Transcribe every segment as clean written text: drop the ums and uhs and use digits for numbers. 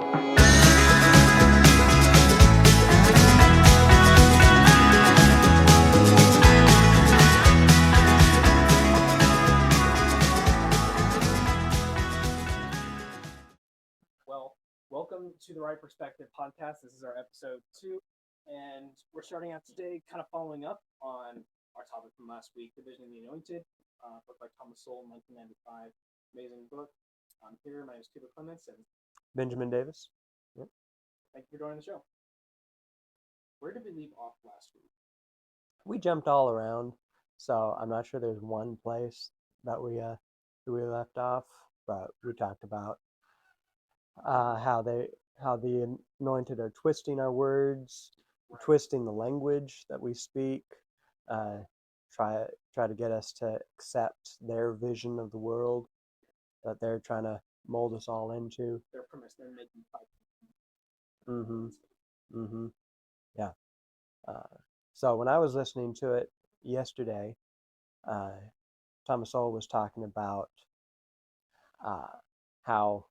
Well, welcome to the Right Perspective podcast. This is our episode 2, and we're starting out today kind of following up on our topic from last week, The Vision of The Anointed, book by Thomas Sowell in 1995. Amazing book. I'm here. My name is Cuba Clements, and Benjamin Davis. Yep. thank you for joining the show. Where did we leave off last week? We jumped all around, so I'm not sure there's one place that we left off, but we talked about how the anointed are twisting our words, Right. twisting the language that we speak, try to get us to accept their vision of the world that they're trying to mold us all into. Their premise, they're making fight. Yeah. So when I was listening to it yesterday, Thomas Sowell was talking about how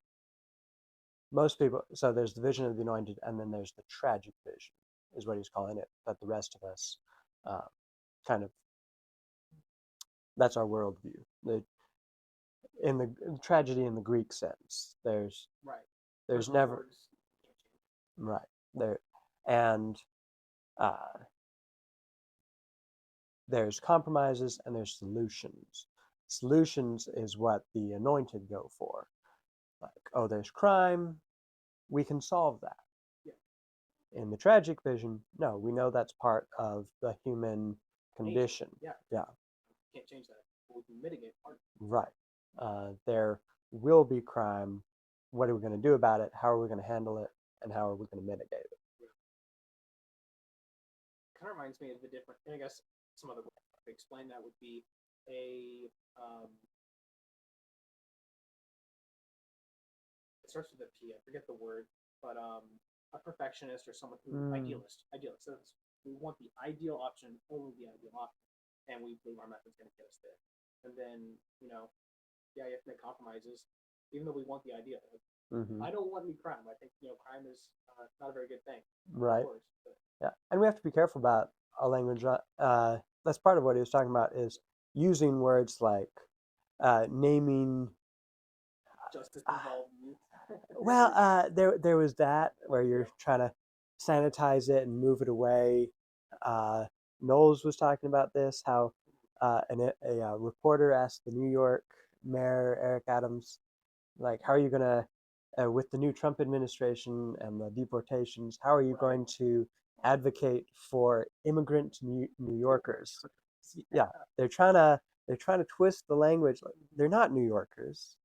most people, so there's the vision of the anointed, and then there's the tragic vision, is what he's calling it, that the rest of us kind of, that's our worldview. In the tragedy in the Greek sense, there's never, right, there, and there's compromises and there's solutions. Solutions is what the anointed go for. Like, oh, there's crime, we can solve that. Yeah. In the tragic vision, no, we know that's part of the human condition. Yeah. Can't change that. We can mitigate part. Right. There will be crime. What are we going to do about it? How are we going to handle it? And how are we going to mitigate it? Yeah. Kind of reminds me of the different, I guess some other way to explain that would be it starts with a P, I forget the word, but a perfectionist or someone who idealist. So we want the ideal option, only the ideal option, and we believe our method's going to get us there. And then, you have to make compromises, even though we want the ideal. I don't want any crime. I think, crime is not a very good thing. Right. Of course, but... Yeah, and we have to be careful about our language. That's part of what he was talking about, is using words like naming. Justice involved youth. Well, there was that where you're trying to sanitize it and move it away. Knowles was talking about this, how a reporter asked the New York mayor, Eric Adams, like, how are you going to, with the new Trump administration and the deportations, how are you going to advocate for immigrant New Yorkers? Yeah, they're trying to twist the language. They're not New Yorkers.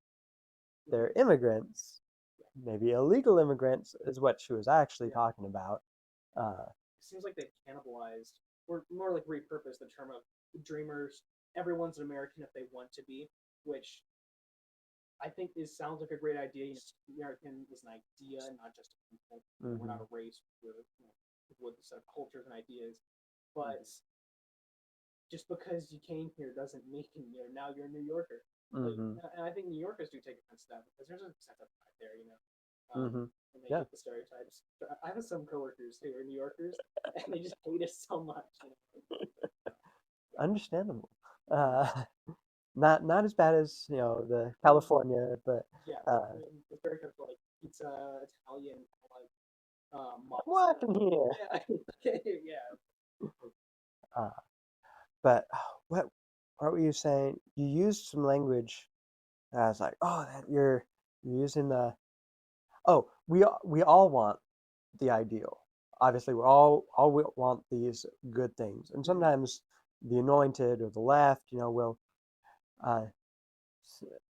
They're immigrants. Maybe illegal immigrants is what she was actually talking about. It seems like they've cannibalized, or more like repurposed, the term of dreamers. Everyone's an American if they want to be, which I think sounds like a great idea. American is an idea, not just a people. We're not a race. We're with a set of cultures and ideas. But just because you came here doesn't mean now you're a New Yorker. And I think New Yorkers do take offense to that, because there's a sense of pride there, and they hate the stereotypes. I have some coworkers who are New Yorkers, and they just hate us so much. Understandable. Not as bad as the California, but it's very kind of like pizza, Italian, like what in here? Yeah. But what were you saying? You used some language. I was like, oh, that you're using the. Oh, we all want the ideal. Obviously, we all want these good things, and sometimes the anointed or the left,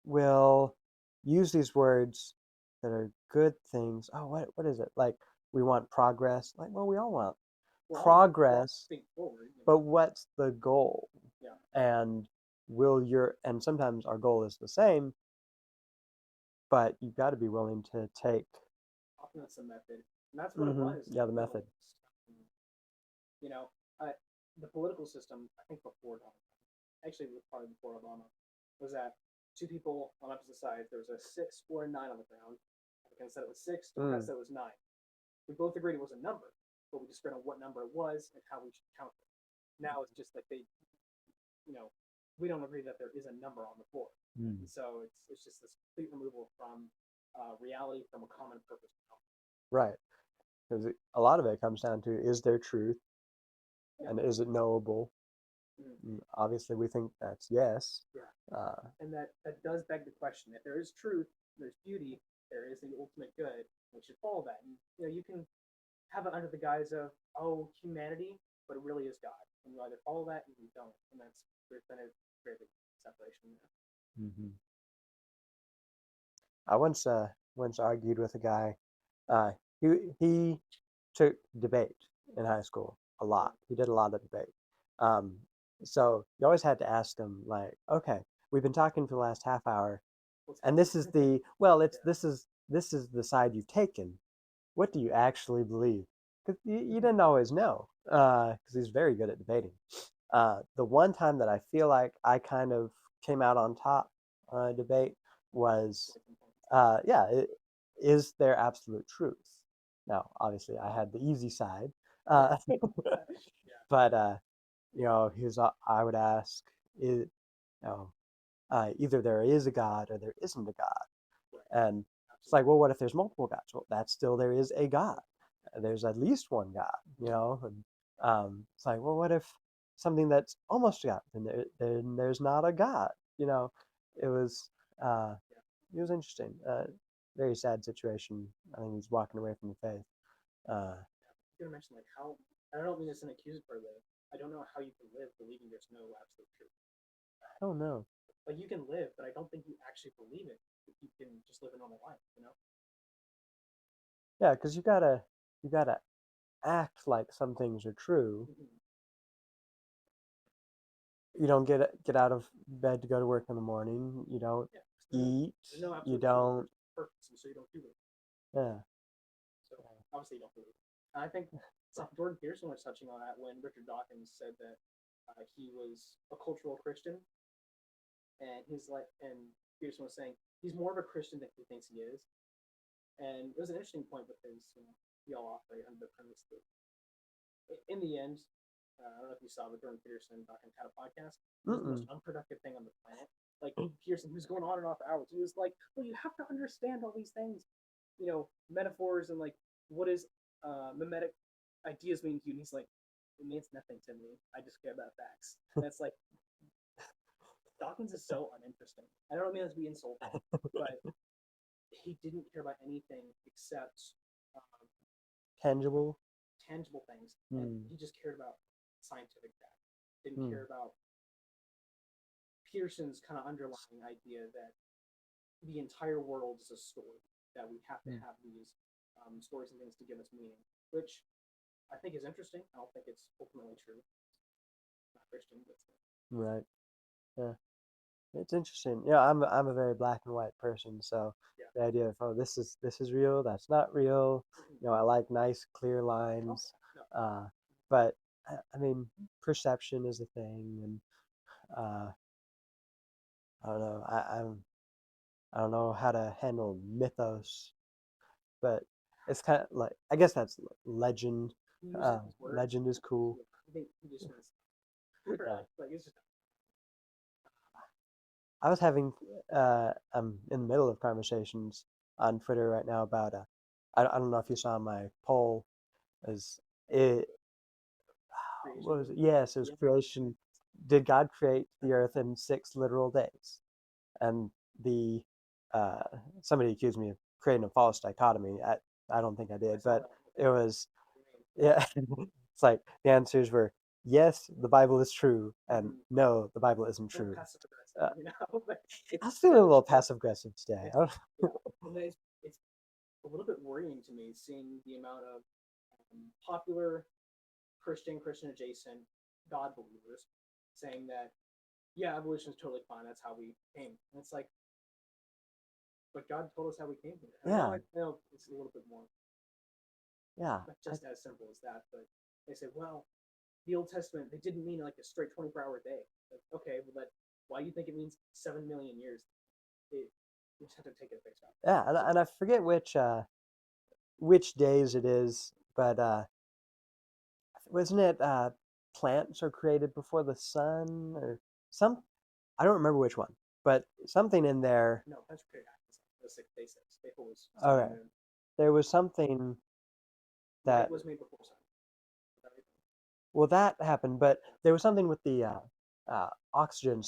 will use these words that are good things. Oh, what is it? Like, we want progress. Like, well, we all want progress, but what's the goal? Yeah. And sometimes our goal is the same, but you've got to be willing to take. Often that's the method, and that's what it was. Yeah, the method. The political system, I think before Donald Trump, actually probably before Obama, was that two people on opposite sides. There was a 6 or a 9 on the ground. Republican said it was 6. Democrats said it was 9. We both agreed it was a number, but we disagreed on what number it was and how we should count it. Now it's just like we don't agree that there is a number on the board. So it's just this complete removal from reality, from a common purpose. Right. Because a lot of it comes down to, is there truth? Yeah. And is it knowable? Obviously, we think that's yes. Yeah. And that does beg the question: if there is truth, there's beauty, there is the ultimate good. We should follow that. And you can have it under the guise of humanity, but it really is God. And you either follow that or you don't. And there's been a very big separation there. I once argued with a guy. He took debate in high school a lot. He did a lot of debate. So you always had to ask him, like, okay, we've been talking for the last half hour, and this is the this is the side you've taken. What do you actually believe? Because you didn't always know, because he's very good at debating. The one time that I feel like I kind of came out on top on a debate was, is there absolute truth? Now, obviously, I had the easy side, but I would ask, either there is a God or there isn't a God, and it's like, well, what if there's multiple gods? Well, that's still, there is a God. There's at least one God, and it's like, well, what if something that's almost God, then there's not a God? It was interesting. Very sad situation. I think he's walking away from the faith. I'm gonna mention how, I don't mean this in an accusatory way. I don't know how you can live believing there's no absolute truth. I don't know. Like, you can live, but I don't think you actually believe it. You can just live a normal life, Yeah, because you gotta act like some things are true. You don't get out of bed to go to work in the morning. You don't eat. You don't. Purpose, so you don't do it. Yeah. So obviously you don't believe it. And I think Jordan Peterson was touching on that when Richard Dawkins said that he was a cultural Christian, and Peterson was saying he's more of a Christian than he thinks he is. And it was an interesting point because we all operate under the premise that in the end, I don't know if you saw, but Jordan Peterson talking had a podcast. It was the most unproductive thing on the planet. Like, Pearson, who's going on and off hours, he was like, well, you have to understand all these things, metaphors and like what is mimetic ideas mean to you. And he's like, it means nothing to me. I just care about facts. And it's like, Dawkins is so uninteresting. I don't mean that to be insulting, but he didn't care about anything except tangible things. And he just cared about scientific fact. Didn't care about Pearson's kind of underlying idea that the entire world is a story, that we have to have these stories and things to give us meaning, which I think is interesting. I don't think it's ultimately true. Not Christian, but right. Yeah, it's interesting. I'm a very black and white person, so the idea of this is real, that's not real. I like nice clear lines, but I mean, perception is a thing, and I don't know. I don't know how to handle mythos, but it's kind of like, I guess that's legend. Legend is cool. I was having I'm in the middle of conversations on Twitter right now about I don't know if you saw my poll. What was it? Yes, it was creation. Did God create the earth in 6 literal days? And the somebody accused me of creating a false dichotomy. I don't think I did, but it was, yeah. It's like the answers were yes, the Bible is true, and no, the Bible isn't true. I was feeling a little passive aggressive today. It's a little bit worrying to me seeing the amount of popular Christian adjacent God believers saying that evolution is totally fine. That's how we came. And it's like, but God told us how we came here. I know it's a little bit more. Yeah. Not just as simple as that, but they say, well, the Old Testament, they didn't mean like a straight 24-hour day. Like, okay, well, why do you think it means 7 million years? You just have to take it face value. Yeah, and I forget which days it is, but wasn't it plants are created before the sun or some? I don't remember which one, but something in there. No, that's pretty accurate. The 6 day 6. Day 4 was sun Okay, and moon. there was something Light that was made before sun. well that happened, but there was something with the oxygen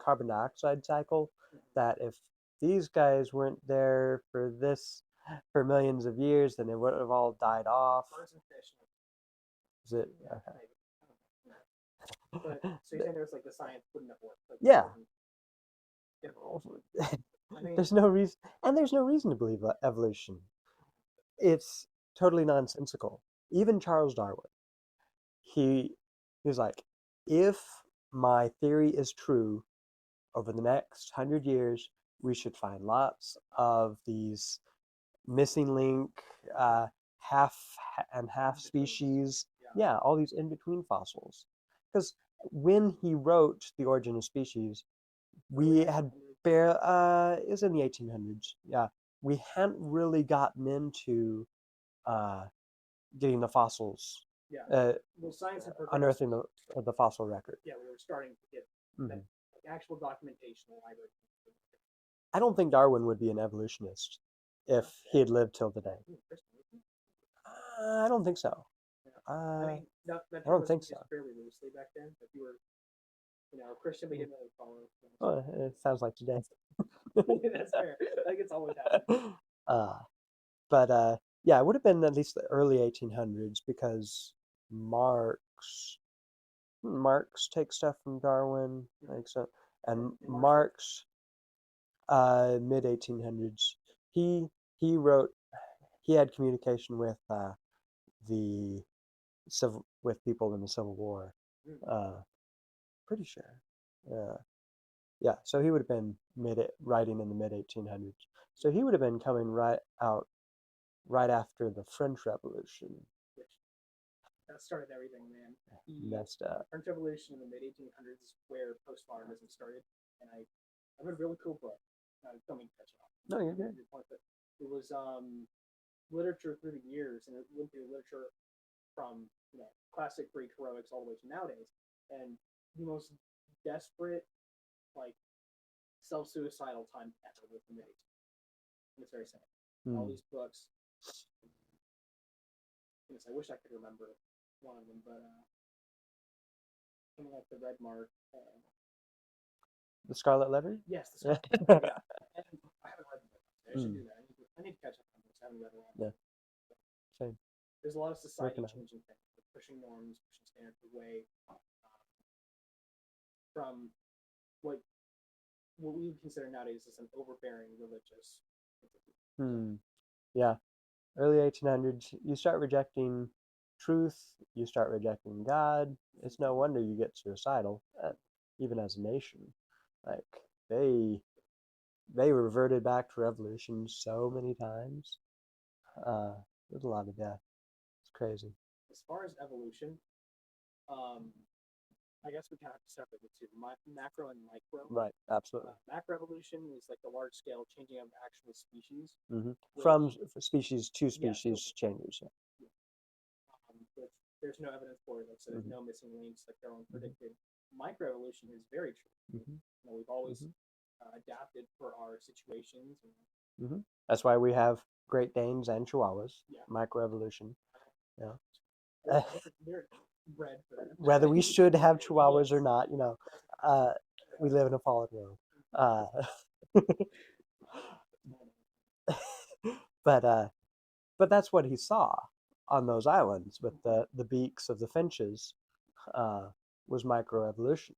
carbon dioxide cycle that if these guys weren't there for millions of years, then it would have all died off. Birds and fish. Is it? Yeah, Okay. maybe. I don't know. But so you're saying there's like the science wouldn't have worked. Like, Yeah. I mean, There's no reason to believe evolution. It's totally nonsensical. Even Charles Darwin, he was like, if my theory is true, over the next 100 years, we should find lots of these missing link, half and half species. Yeah, all these in between fossils. Because when he wrote The Origin of Species, we had it was in the 1800s. Yeah, we hadn't really gotten into getting the fossils. Yeah. Well, science had progressed. Unearthing the fossil record. Yeah, we were starting to get that actual documentation in the library. I don't think Darwin would be an evolutionist if he had lived till today. I don't think so. I mean, that I don't think so. fairly loosely back then. If you were, a Christian, but you didn't really follow. Oh, it sounds like today. That's fair. Like it's always happened. But yeah, it would have been at least the early 1800s because Marx takes stuff from Darwin, like so, and Marx, mid 1800s, he wrote, he had communication with with people in the Civil War, pretty sure, yeah. So he would have been writing in the mid 1800s. So he would have been coming right after the French Revolution. Which that started everything, man. Messed up. French Revolution in the mid 1800s is where postmodernism started, and I read a really cool book. Don't mean to cut you off. No, you're good. It was literature through the years, and it went through literature from classic Greek heroics all the way to nowadays, and the most desperate, like self-suicidal time ever was the mid 1800s. It's very sad. All these books. I wish I could remember one of them, but something like the Red Mark. The Scarlet Letter? Yes, the Scarlet Letter. Yeah. And I haven't read them. I should do that. I need to catch up on books. I haven't read a lot. Yeah. Same. There's a lot of society changing things, like pushing norms, pushing standards away from what we would consider nowadays as an overbearing religious. Yeah. Early 1800s, you start rejecting truth, you start rejecting God. It's no wonder you get suicidal, even as a nation. Like they reverted back to revolution so many times. There's a lot of death. It's crazy. As far as evolution, I guess we kind of have to separate the two, macro and micro. Right, absolutely. Macroevolution is like the large scale changing of actual species. From species to species changes. Yeah. There's no evidence for it. Like, so there's no missing links like they're predicted. Microevolution is very true. We've always adapted for our situations. That's why we have Great Danes and Chihuahuas. Yeah. Microevolution. Yeah. They're bred for that. Whether we should have Chihuahuas or not, we live in a fallen world. But that's what he saw on those islands with the beaks of the finches, was microevolution.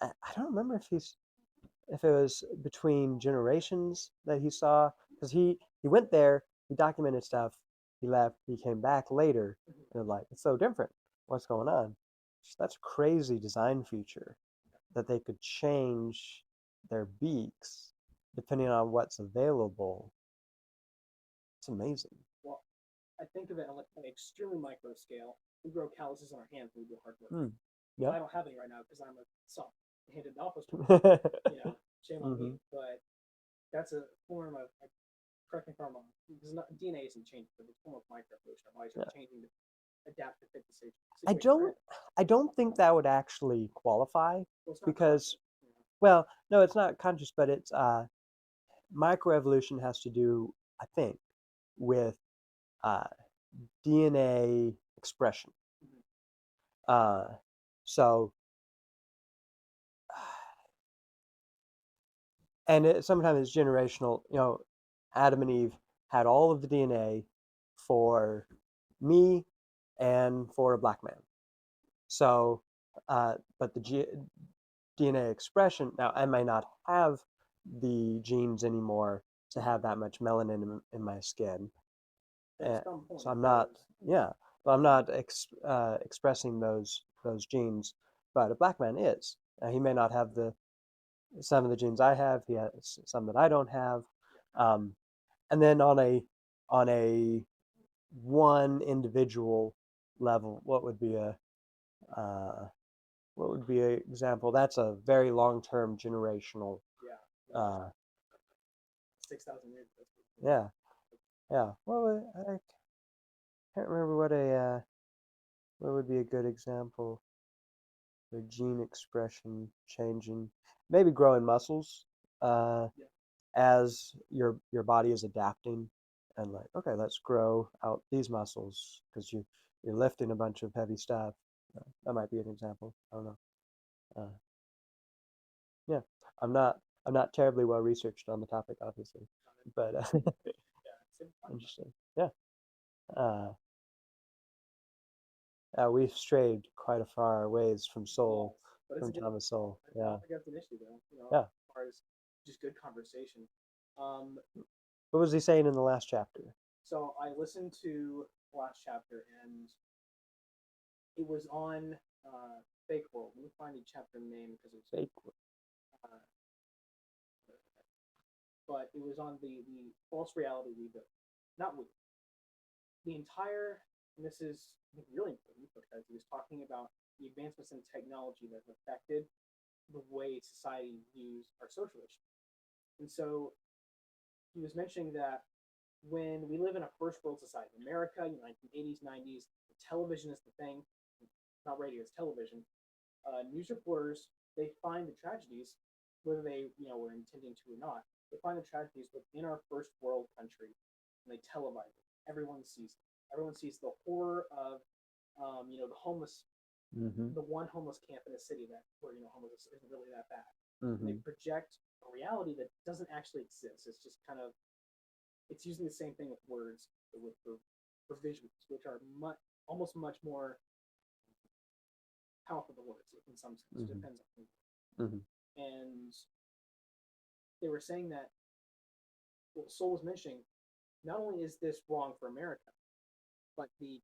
I don't remember if it was between generations that he saw, because he went there, he documented stuff, he left, he came back later, and like, it's so different. What's going on? That's a crazy design feature that they could change their beaks depending on what's available. It's amazing. Well, I think of it on an extremely micro scale. We grow calluses on our hands when we do hard work. I don't have any right now because I'm a soft-handed officer. shame on me. But that's a form of, correct me if I'm wrong, because DNA isn't changing, but it's a form of microevolution. Our bodies are changing to adapt to fit the situation. Right? I don't think that would actually qualify Well, it's not because, conscious, well, no, it's not conscious, but it's microevolution has to do, I think, with uh, DNA expression. So, and sometimes it's generational. You know, Adam and Eve had all of the DNA for me and for a black man. So, but the DNA expression, now I may not have the genes anymore to have that much melanin in my skin. So I'm not, yeah, so I'm not expressing those genes, but a black man is. He may not have some of the genes I have. He has some that I don't have. And then on a one individual level, what would be an example? That's a very long-term generational. Yeah. 6,000 years. Yeah. Yeah. Well, I can't remember what would be a good example. The gene expression changing, maybe growing muscles, as your body is adapting, and like, okay, let's grow out these muscles because you're lifting a bunch of heavy stuff. That might be an example. I don't know. Yeah, I'm not terribly well researched on the topic, obviously, but interesting. Yeah. We've strayed quite a far ways from Sowell, from Thomas Sowell. I don't think that's an issue, though. Yeah. As far as just good conversation. What was he saying in the last chapter? So I listened to the last chapter, and it was on Fake World. Let me find the chapter name because it's Fake World. But it was on the false reality we built. Not we. The entire, and this is really important because he was talking about the advancements in technology that have affected the way society views our social issues. And so he was mentioning that when we live in a first world society, America, 1980s, 90s, television is the thing, not radio, it's television. News reporters, they find the tragedies, whether they were intending to or not, they find the tragedies within our first world country, and they televise it. Everyone sees it. Everyone sees the horror of, the homeless, the one homeless camp in a city where homeless isn't really that bad. And they project a reality that doesn't actually exist. It's just it's using the same thing with words, for visuals, which are almost much more powerful than words in some sense. It depends on who. And they were saying that, well, Soul was mentioning, not only is this wrong for America, but they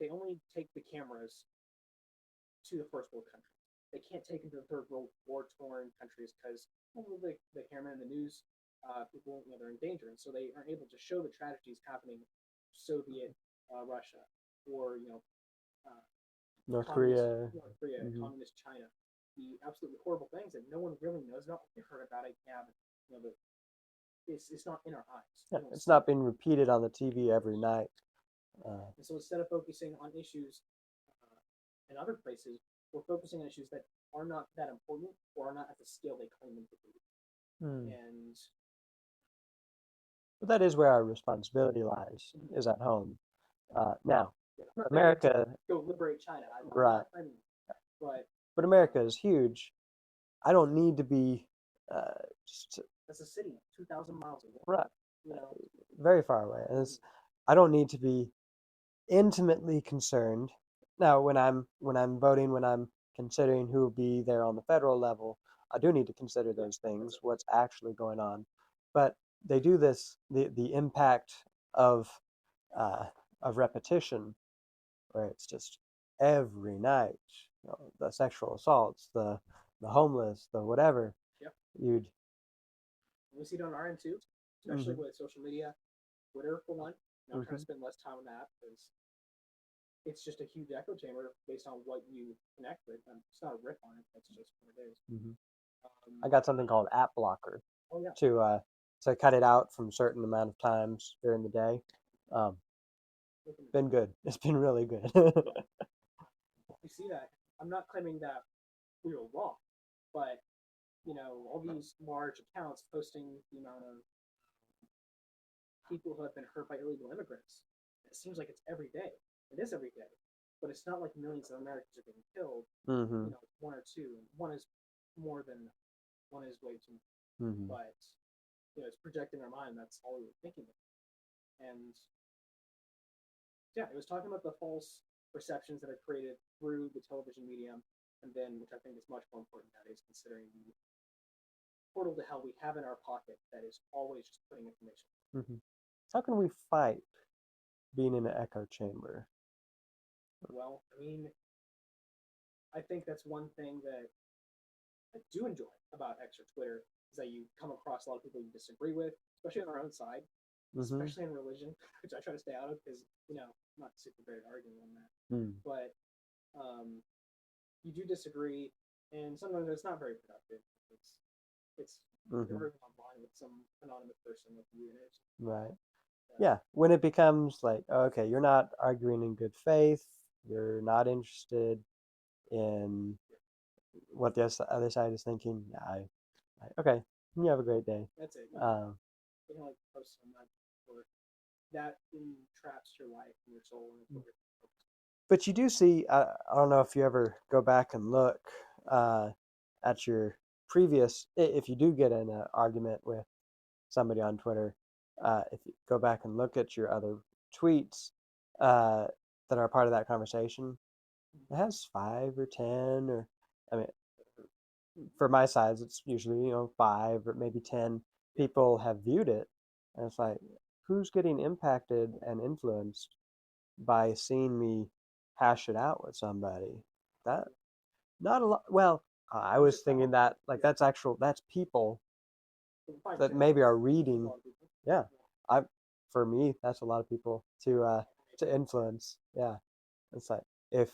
only take the cameras to the first world countries. They can't take them to the third world war-torn countries because the camera and the news people they're in danger, and so they aren't able to show the tragedies happening in Soviet Russia or North Korea, communist China, the absolutely horrible things that no one really knows about. They've heard about it, yeah, but it's not in our eyes. Yeah, it's not being repeated on the TV every night. And so instead of focusing on issues in other places, we're focusing on issues that are not that important or are not at the scale they claim them to be. And but that is where our responsibility lies, is at home. Now, America, go liberate China, right? But America is huge. I don't need to be that's a city 2,000 miles away, right? Very far away. I don't need to be intimately concerned. Now, when I'm voting, when I'm considering who will be there on the federal level, I do need to consider those things, what's actually going on. But they do this, the impact of repetition, where it's just every night, the sexual assaults, the homeless, the whatever. Yep. We see it on our end too, especially with social media, Twitter for one. I'm trying to spend less time on that because it's just a huge echo chamber based on what you connect with. And it's not a rip on it. That's just what it is. I got something called App Blocker Oh yeah. to cut it out from a certain amount of times during the day. Been good. It's been really good. You see that? I'm not claiming that we were wrong, but all these large accounts posting the amount of people who have been hurt by illegal immigrants. It seems like it's every day. It is every day, but it's not like millions of Americans are getting killed. Mm-hmm. One or two. One is more than one is way too. Mm-hmm. But it's projected in our mind. That's all we were thinking of. And yeah, it was talking about the false perceptions that are created through the television medium, and then which I think is much more important nowadays, considering the portal to hell we have in our pocket that is always just putting information. Mm-hmm. How can we fight being in an echo chamber? Well, I mean, I think that's one thing that I do enjoy about X or Twitter is that you come across a lot of people you disagree with, especially on our own side, especially in religion, which I try to stay out of because I'm not super great at arguing on that. But you do disagree, and sometimes it's not very productive. It's arguing online with some anonymous person with you, and it's right. Yeah, when it becomes like, okay, you're not arguing in good faith, you're not interested in what the other side is thinking. Yeah, okay, you have a great day. That's it. You can post on that, or that entraps your life and your soul. But you do see, I don't know if you ever go back and look at your previous, if you do get in an argument with somebody on Twitter, if you go back and look at your other tweets that are part of that conversation, it has 5 or 10, or I mean, for my size, it's usually 5 or maybe 10 people have viewed it, and it's like, who's getting impacted and influenced by seeing me hash it out with somebody? That not a lot. Well, I was thinking that like that's people that maybe are reading. Yeah, for me that's a lot of people to influence. Yeah, it's like if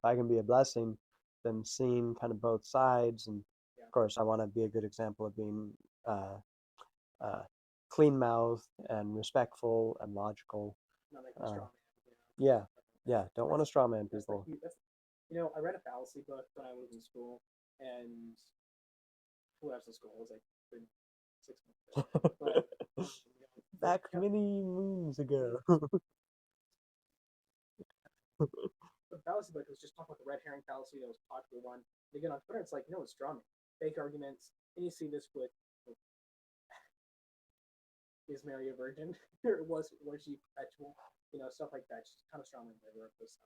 I can be a blessing, then seeing kind of both sides, and of course I want to be a good example of being clean mouthed and respectful and logical. Yeah, don't want to straw man people. I read a fallacy book when I was in school, and when I was in school, it was like 6 months ago. But, back many moons ago. The fallacy book was just talking about the red herring fallacy that was a popular one. And again, on Twitter, it's like, it's drama, fake arguments, and you see this with is Mary a virgin? Or was she perpetual? Stuff like that. Just kind of strongly in favor of this.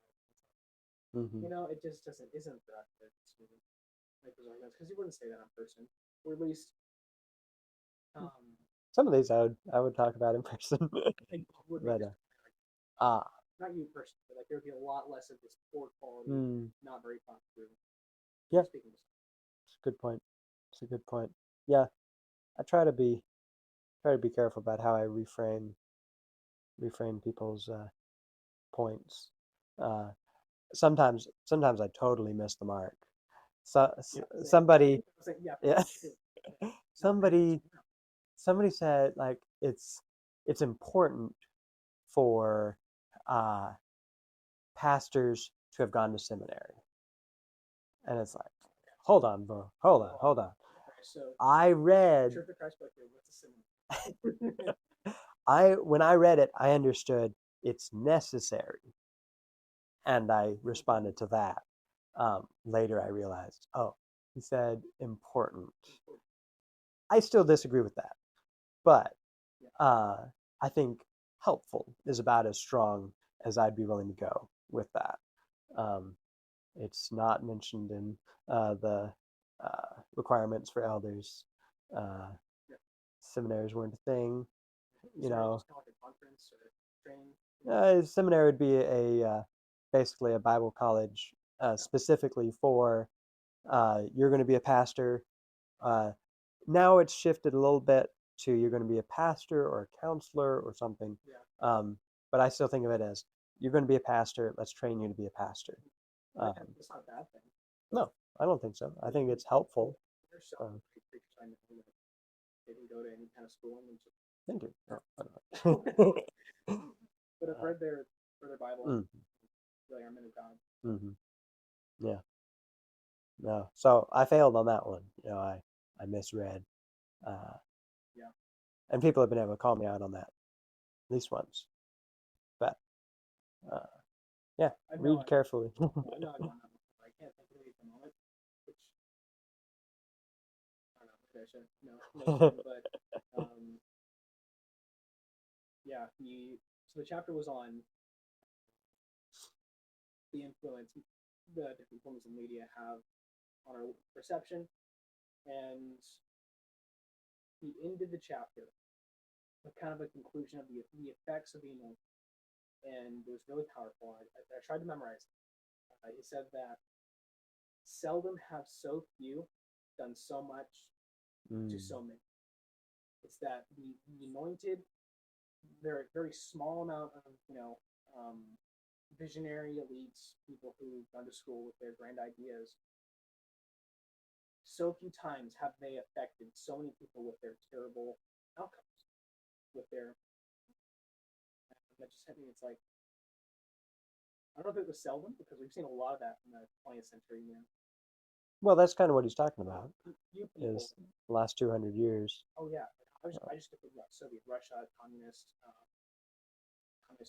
It just isn't productive to make those arguments because you wouldn't say that in person, or at least some of these I would talk about in person. But, not you personally, but like there would be a lot less of this poor quality, not very popular. Yeah, it's a good point. It's a good point. Yeah, I try to be careful about how I reframe people's points. Sometimes I totally miss the mark. Somebody, yeah, somebody said like it's important for pastors to have gone to seminary, and it's like, hold on, bro, hold on. I read. When I read it, I understood it's necessary, and I responded to that. Later, I realized, he said important. I still disagree with that, but I think helpful is about as strong as I'd be willing to go with that. It's not mentioned in the requirements for elders. Seminaries weren't a thing. Seminary would be basically a Bible college specifically for you're going to be a pastor. Now it's shifted a little bit to you're going to be a pastor or a counselor or something. But I still think of it as you're going to be a pastor. Let's train you to be a pastor. It's not a bad thing. No, I don't think so. I think it's helpful. There's so Um, many creatures I know that didn't go to any kind of schooling and just Thank you. Oh, I don't know. but have read their Bible, Mm, really are men of God. mhm. Yeah. No. So I failed on that one. I misread. Uh, Yeah. and people have been able to call me out on that at least once. But uh, yeah, I know read carefully. I know I've done that before. I can't think of it at the moment, which I don't know, maybe I should no shame, but yeah, so the chapter was on the influence the different forms of media have on our perception, and he ended the chapter with kind of a conclusion of the effects of the anointing, and it was really powerful. I tried to memorize it. He said that seldom have so few done so much to Mm, so many. It's that the anointed, they're a very small amount of um, visionary elites, people who've gone to school with their grand ideas. So few times have they affected so many people with their terrible outcomes, with their that just hit me. It's like I don't know if it was seldom because we've seen a lot of that in the 20th century. well, that's kind of what he's talking about. You people. Is the last 200 years. Oh yeah, I just think about Soviet Russia, communist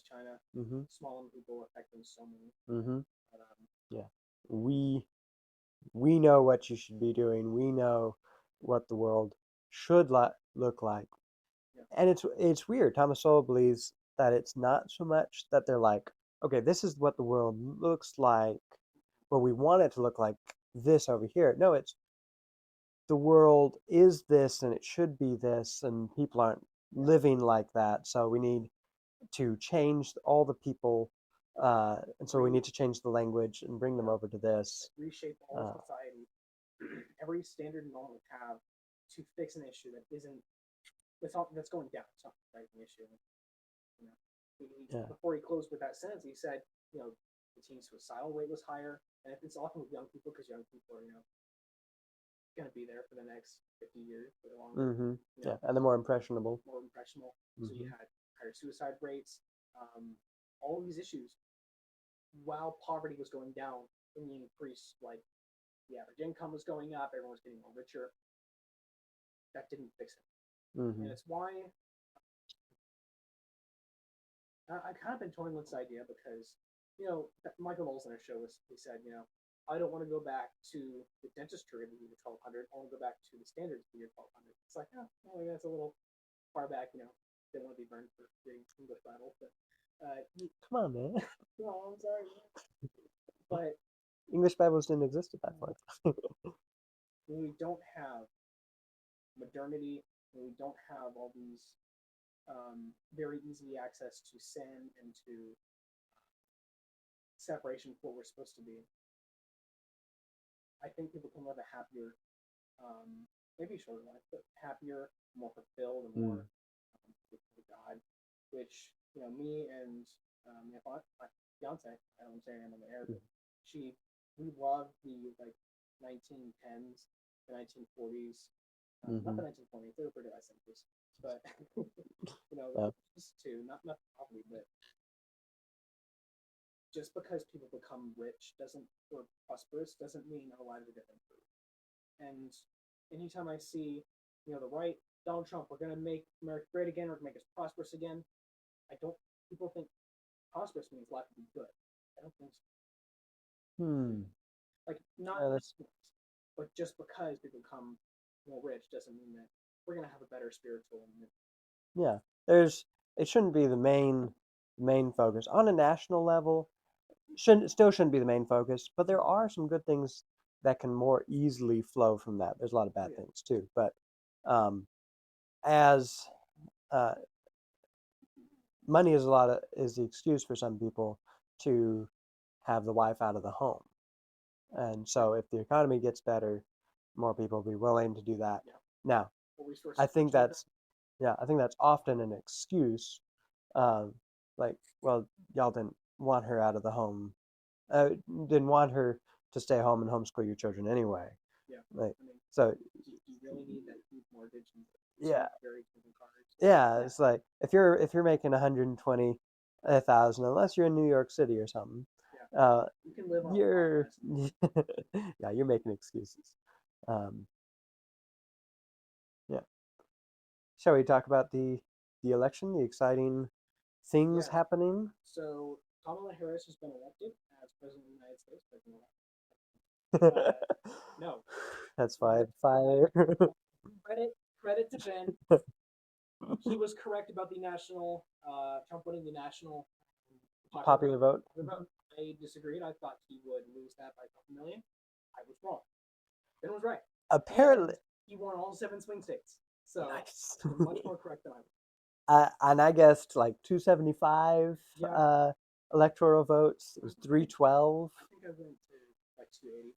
China, Mm-hmm. small people affecting so many. Mm-hmm. But, Yeah. We know what you should be doing. We know what the world should look like. yeah, And it's weird. Thomas Sowell believes that it's not so much that they're like, okay, this is what the world looks like, but we want it to look like this over here. No, it's the world is this and it should be this, and people aren't yeah, living like that. So we need to change all the people, and so we need to change the language and bring them over to this. reshape all of society, every standard and norm we have to fix an issue that isn't that's going down. It's not right an issue. You know, Yeah. before he closed with that sentence, he said, the teen suicidal rate was higher, and it's often with young people because young people are going to be there for the next 50 years or longer. Mm-hmm. Yeah, and they're more impressionable. So you had higher suicide rates, all these issues, while poverty was going down in the increase, like the average income was going up, everyone was getting more richer. That didn't fix it. Mm-hmm. And it's why I've kind of been toying with this idea because, Michael Knowles on our show he said, I don't want to go back to the dentistry of the year 1200. I want to go back to the standards of the year 1200. It's like, well, that's a little far back, They want to be burned for reading English Bible. But Come on, man. no, I'm sorry. But English Bibles didn't exist at that point. when we don't have modernity, when we don't have all these very easy access to sin and to separation from what we're supposed to be, I think people can live a happier, maybe shorter life, but happier, more fulfilled, and more with God. Which me and my fiance, I don't say I'm on the air, but we love the 1910s, the 1940s, not the 1920s. They were pretty high centuries, but just two, not poverty, but just because people become rich or prosperous doesn't mean our lives are going to improve. And anytime I see, the right, Donald Trump, we're going to make America great again, we're going to make us prosperous again. People think prosperous means life will be good. I don't think so. Like, not but just because people become more rich doesn't mean that we're going to have a better spiritual. Yeah, it shouldn't be the main focus on a national level. Shouldn't be the main focus, but there are some good things that can more easily flow from that. There's a lot of bad things too, but as money is the excuse for some people to have the wife out of the home, and so if the economy gets better, more people will be willing to do that. Now, I think that's often an excuse. Like, well, y'all didn't want her out of the home, didn't want her to stay home and homeschool your children anyway. Yeah. Like, I mean, so do you really need that huge mortgage and yeah, very different cars? yeah. Yeah. It's like if you're making 120,000, unless you're in New York City or something, Yeah. uh, You can live on a lot you're less. yeah, you're making excuses. Um, yeah. Shall we talk about the election, the exciting things Yeah. happening? So Kamala Harris has been elected as president of the United States. Uh, no, That's fire. credit to Ben. He was correct about the national Trump winning the national Popular vote. vote. I disagreed. I thought he would lose that by a couple million. I was wrong. Ben was right. Apparently, And he won all 7 swing states. So nice. much more correct than I was. And I guessed like 275 Yeah. electoral votes. It was 312. I think I went to like 280.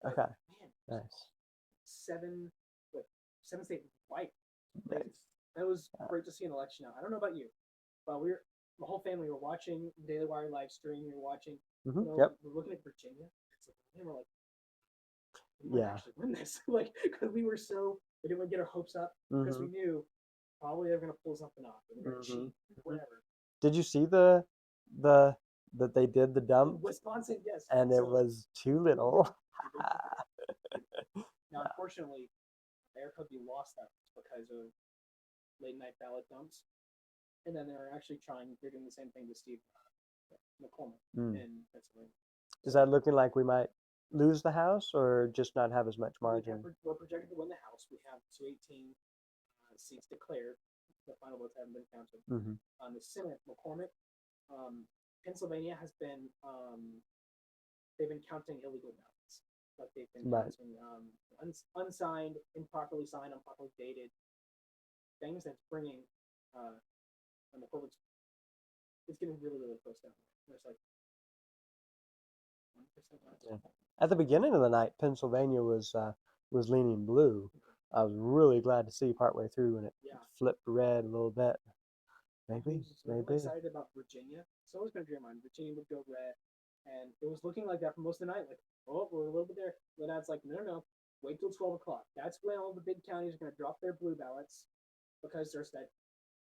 Okay, Man, nice. seven states white. That was great to see an election now. I don't know about you, but the whole family were watching Daily Wire live stream. We were watching. Yep. We're looking at Virginia. And we're like, we might Yeah. actually win this. Like, because we didn't get our hopes up because we knew probably they're gonna pull something off. They're gonna cheat, whatever. Did you see the that they did the dump? Wisconsin, yes. And it was too little. Now, unfortunately, Maricopa lost that because of late night ballot dumps, and then they're doing the same thing to Steve McCormick in Pennsylvania. Is that looking like we might lose the House or just not have as much margin? We're projected to win the House. We have 218 seats declared. The final votes haven't been counted. On the Senate, McCormick, Pennsylvania has been they've been counting illegal ballots. Like they've been counting unsigned, improperly signed, improperly dated things that's bringing and the public's it's getting really, really close down. There's like 1% left. Yeah. At the beginning of the night, Pennsylvania was leaning blue. I was really glad to see partway through when it flipped red a little bit. Maybe. I'm excited about Virginia. So I was going to dream on Virginia would go red, and it was looking like that for most of the night. Like, oh, we're a little bit there. But that's like, no. Wait till 12 o'clock. That's when all the big counties are going to drop their blue ballots because there's that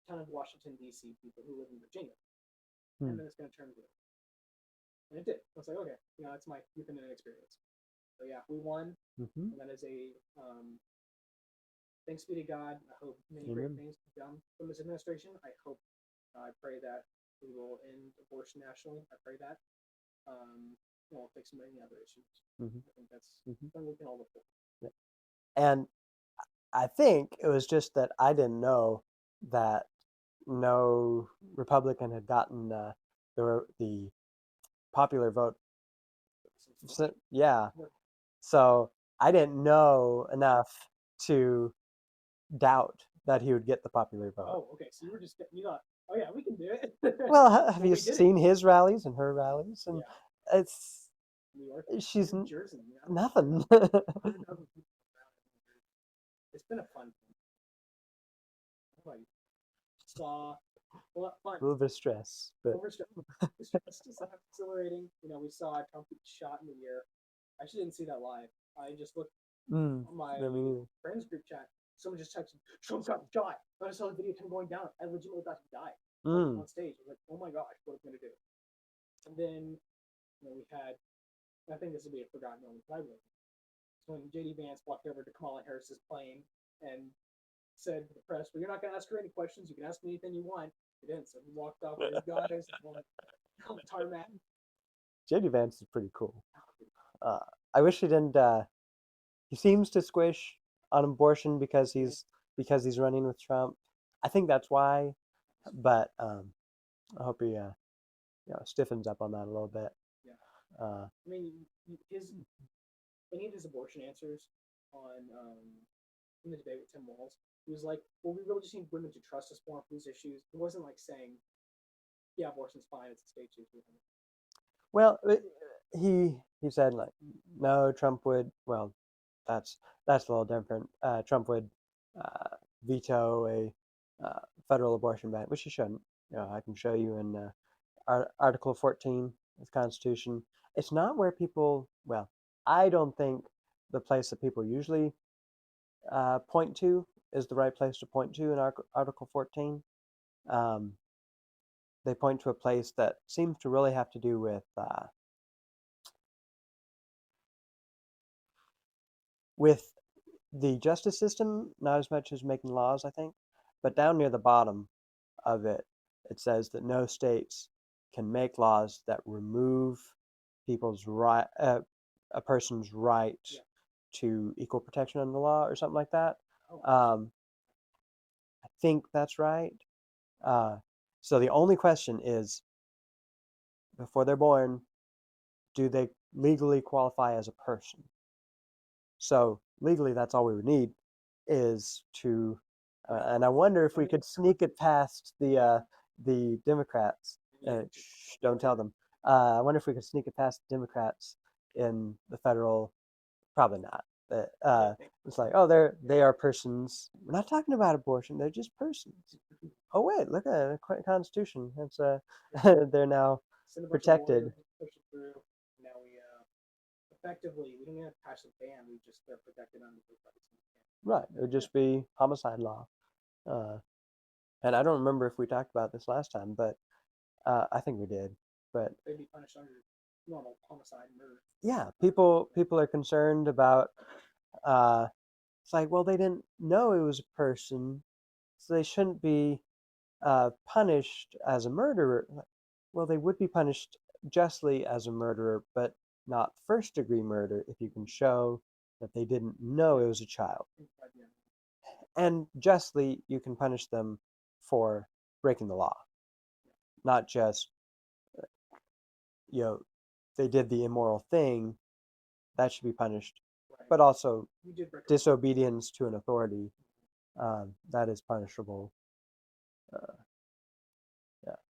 ton of Washington, D.C. people who live in Virginia. And then it's going to turn blue. And it did. I was like, okay, that's my youth and experience. So yeah, we won. And that is a thanks be to God. I hope many great things come from this administration. I pray that we will end abortion nationally. I pray that. We'll fix many other issues. I think that's something we can all look for. Yeah. And I think it was just that I didn't know that no Republican had gotten the popular vote. So, yeah. So I didn't know enough to doubt that he would get the popular vote. Oh, okay. So you thought, oh yeah, we can do it. Well, have you seen his rallies and her rallies? And it's New York, she's New Jersey, nothing. It's been a fun thing. Saw fun. A little bit of stress, but It's exhilarating. We saw Trump get shot in the ear. I actually didn't see that live. I just looked on my friends group chat. Someone just texted, Trump got shot. I saw the video of him going down. I legitimately thought he died on stage. I was like, oh my gosh, what am I going to do? And then we had, I think this will be a forgotten moment, but I will. So when J.D. Vance walked over to Kamala Harris's plane and said to the press, well, you're not going to ask her any questions. You can ask me anything you want. He didn't. So he walked off with his guys on the tarmac. J.D. Vance is pretty cool. I wish he didn't. He seems to squish on abortion because he's running with Trump. I think that's why. But I hope he stiffens up on that a little bit. Yeah. I mean, any of his abortion answers on in the debate with Tim Walz, he was like, well, we really just need women to trust us more on these issues. It wasn't like saying, yeah, abortion's fine, it's a state issue. Well, he said like, no, Trump would. Well, that's a little different. Trump would veto a federal abortion ban, which he shouldn't. I can show you in Article 14 of the Constitution. It's not where people. Well, I don't think the place that people usually point to is the right place to point to in Article 14. They point to a place that seems to really have to do with the justice system, not as much as making laws, I think. But down near the bottom of it, it says that no states can make laws that remove people's right, a person's right to equal protection under the law or something like that. I think that's right. So the only question is, before they're born, do they legally qualify as a person? So legally, that's all we would need is to, and I wonder if we could sneak it past the Democrats. Shh, don't tell them. I wonder if we could sneak it past the Democrats in the federal. Probably not. It's like, oh, they are persons. We're not talking about abortion. They're just persons. Oh wait, look at the Constitution. It's they're now protected. Now we effectively we don't even have to pass a ban. We just they're protected under the rights. Right. It would just be homicide law. And I don't remember if we talked about this last time, but I think we did. But they'd be punished under normal homicide and murder. Yeah, people are concerned about. It's like, well, they didn't know it was a person, so they shouldn't be punished as a murderer. Well, they would be punished justly as a murderer, but not first-degree murder if you can show that they didn't know it was a child. And justly, you can punish them for breaking the law, not just, they did the immoral thing, that should be punished, but also disobedience to an authority, that is punishable.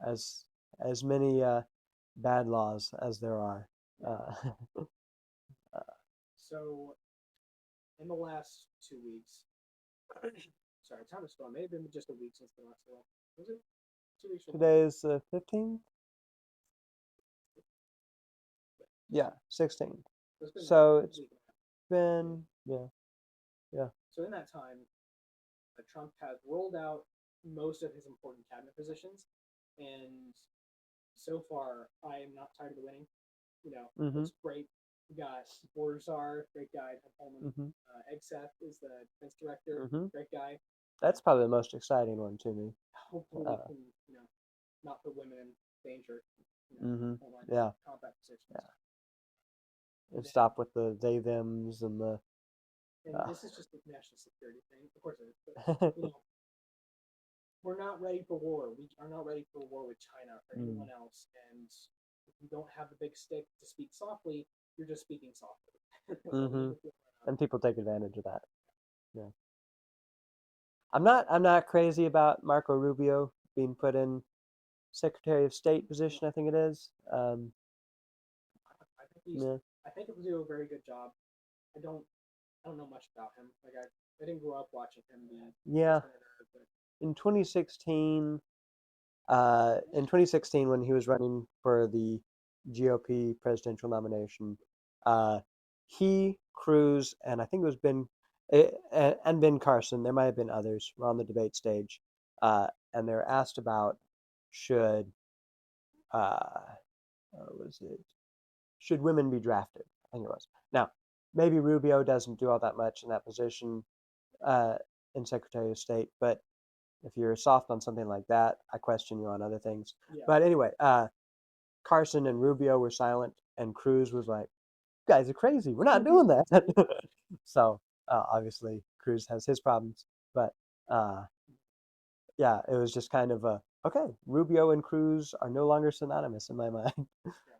As many bad laws as there are. So, in the last 2 weeks, sorry, time is gone. Maybe been just a week since the last one. Was it 2 weeks? Today is the 15th? Yeah, 16th. So it's been, yeah. So in that time, Trump has rolled out most of his important cabinet positions, and so far, I am not tired of the winning. It's great. We got Border Czar, great guy. Holman. Egseth is the defense director, great guy. That's probably the most exciting one to me. Hopefully, we can, not put women in danger. Yeah. Combat positions. Yeah. And stop with the they thems and the. And this is just a national security thing. Of course, it is. But, we're not ready for war. We are not ready for war with China or anyone else. And if you don't have the big stick to speak softly, you're just speaking softly. And people take advantage of that. Yeah. I'm not crazy about Marco Rubio being put in Secretary of State position. I think it is. I think it will do a very good job. I don't know much about him. Like I didn't grow up watching him be senator, but in 2016, when he was running for the GOP presidential nomination, he, Cruz, and I think it was Ben Carson, there might have been others, were on the debate stage, and they were asked about should women be drafted? I think it was. Now, maybe Rubio doesn't do all that much in that position in Secretary of State, but if you're soft on something like that, I question you on other things. Yeah. But anyway, Carson and Rubio were silent, and Cruz was like, "You guys are crazy. We're not doing that." So obviously, Cruz has his problems, but yeah, it was just kind of okay. Rubio and Cruz are no longer synonymous in my mind.